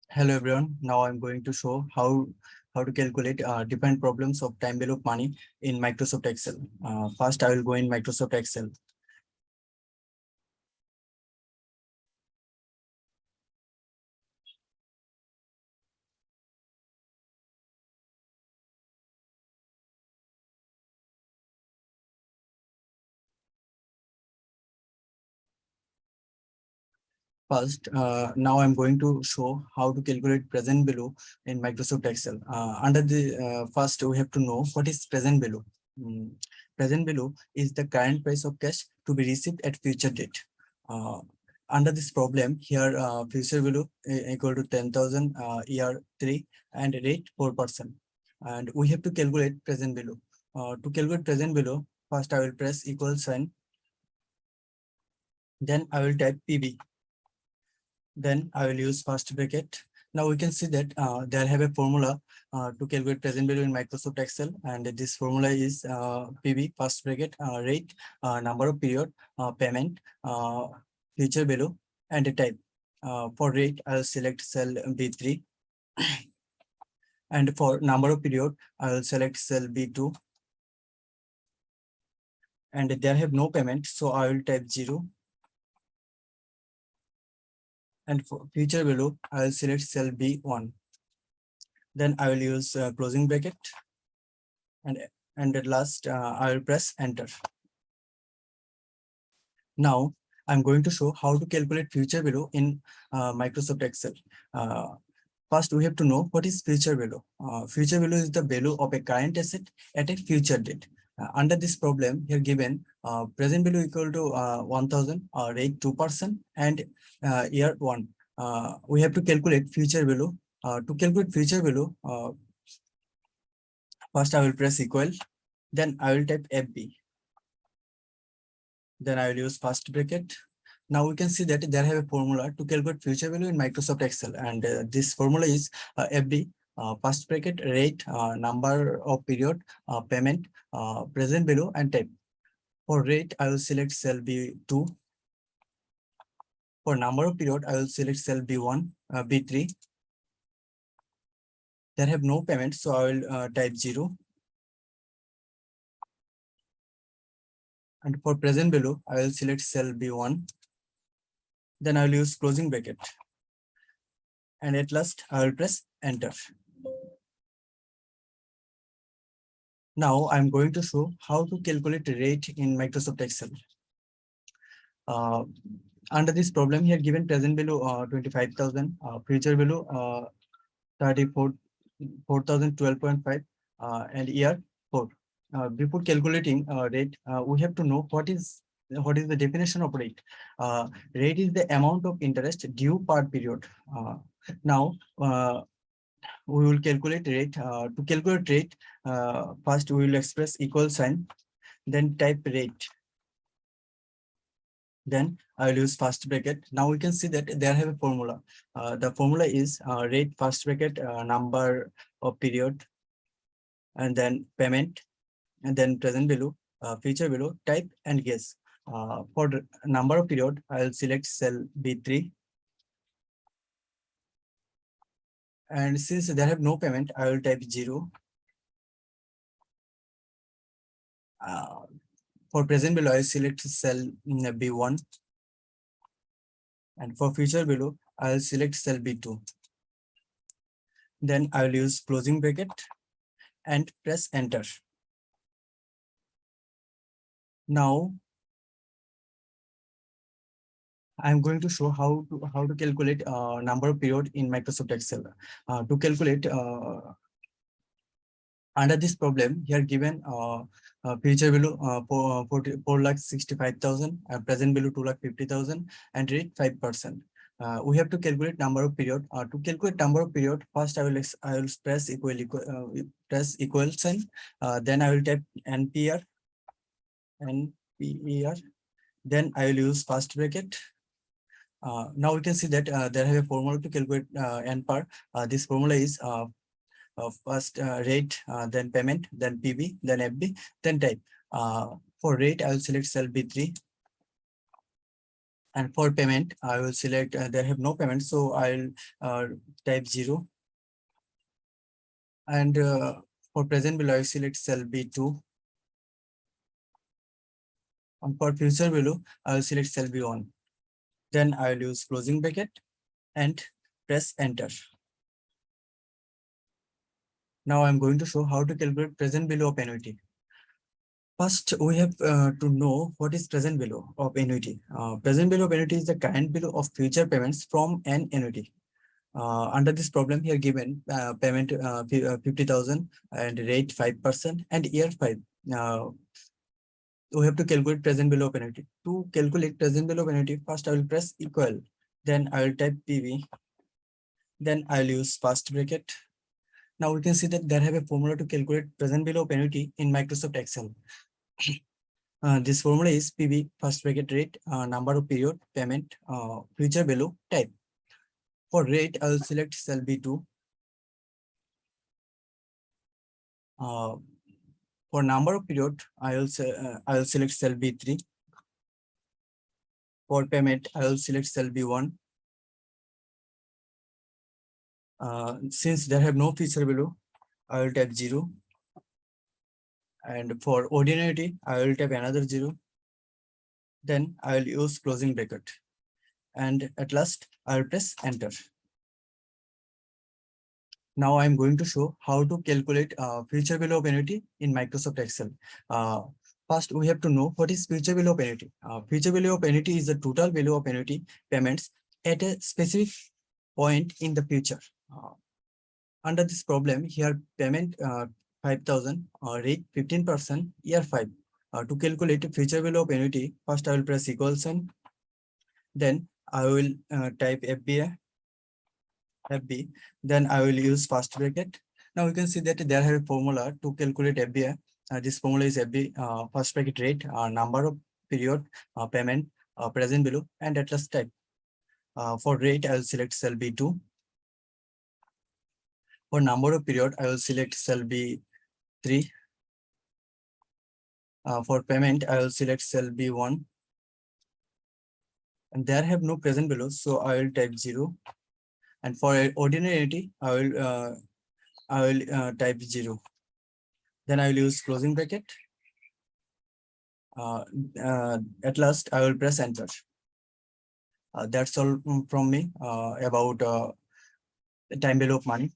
Hello everyone. Now I'm going to show how to calculate different problems of time value of money in Microsoft Excel. First, I will go in Microsoft Excel. First, now I'm going to show how to calculate present value in Microsoft Excel. Under the first, we have to know what is present value. Mm, Present value is the current price of cash to be received at future date. Uh, Under this problem, here future value equal to 10,000 year 3 and rate 4%. And we have to calculate present value. To calculate present value, first I will press equal sign. Then I will type PB. Then I will use first bracket. Now we can see that there have a formula to calculate present value in Microsoft Excel, and this formula is PV first bracket rate, number of period, payment, future value, and a type. For rate, I'll select cell B3, and for number of period, I'll select cell B2, and there have no payment, so I will type 0. And for future value, I'll select cell B1. Then I will use closing bracket, and at last I will press enter. Now I'm going to show how to calculate future value in Microsoft Excel. First, we have to know what is future value. Future value is the value of a current asset at a future date. Under this problem, here given present value equal to 1000, rate 2%, and year 1. We have to calculate future value. To calculate future value, first I will press equal, then I will type FB. Then I will use first bracket. Now we can see that there have a formula to calculate future value in Microsoft Excel, and this formula is FB, first bracket rate, number of period, payment, present value, and type. For rate, I will select cell B2. For number of period, I will select cell B1, B3. There have no payment, so I will type 0. And for present value, I will select cell B1. Then I will use closing bracket. And at last, I will press enter. Now I'm going to show how to calculate rate in Microsoft Excel. Under this problem here given present value 25,000, future value 4,012.5, and year 4. Before calculating rate, we have to know what is the definition of rate. Rate is the amount of interest due per period. Now we will calculate rate. To calculate rate, first we will express equal sign, then type rate. Then I will use first bracket. Now we can see that there have a formula. The formula is rate first bracket, number of period, and then payment, and then present value, future value, type, and guess. For the number of period, I will select cell B3. And since there have no payment, I will type 0. For present value, I select cell B1. And for future value, I will select cell B2. Then I will use closing bracket and press enter. Now I'm going to show how to calculate number of period in Microsoft Excel. To calculate under this problem, here given future value 4,65,000, present value 2,50,000, and rate 5%. We have to calculate number of period. To calculate number of period, first I will press press equal sign. Then I will type NPR. Then I will use first bracket. Now we can see that there have a formula to calculate NPAR. This formula is first rate, then payment, then PB, then FB, then type. For rate, I will select cell B3. And for payment, I will select, they have no payment, so I'll type 0. And for present value, I select cell B2. And for future value, I will select cell B1. Then I will use closing bracket and press enter. Now I'm going to show how to calculate present value of annuity. First, we have to know what is present value of annuity. Present value of annuity is the current value of future payments from an annuity. Under this problem here given payment 50,000 and rate 5% and year 5. We have to calculate present value of annuity. To calculate present value of annuity, first I will press equal, then I will type PV, then I will use first bracket. Now we can see that there have a formula to calculate present value of annuity in Microsoft Excel. This formula is PV, first bracket rate, number of period, payment, future value, type. For rate, I will select cell B2. For number of period, I will select cell B3. For payment, I will select cell B1. Since they have no future value, I will type 0. And for ordinary, I will type another 0. Then I will use closing bracket. And at last, I will press enter. Now I'm going to show how to calculate future value of annuity in Microsoft Excel. First, we have to know what is future value of annuity. Future value of annuity is the total value of annuity payments at a specific point in the future. Under this problem, here payment 5,000 rate 15%, year 5. To calculate future value of annuity, first I will press equal sign. Then I will type FBA. FB, then I will use first bracket. Now you can see that there have a formula to calculate FBA. This formula is FB, first bracket rate, number of period, payment, present value, and at last type. For rate, I will select cell B2. For number of period, I will select cell B3. For payment, I will select cell B1. And there have no present value, so I will type 0. And for ordinary, I will type 0. Then I will use closing bracket. At last, I will press enter. That's all from me about the time value of money.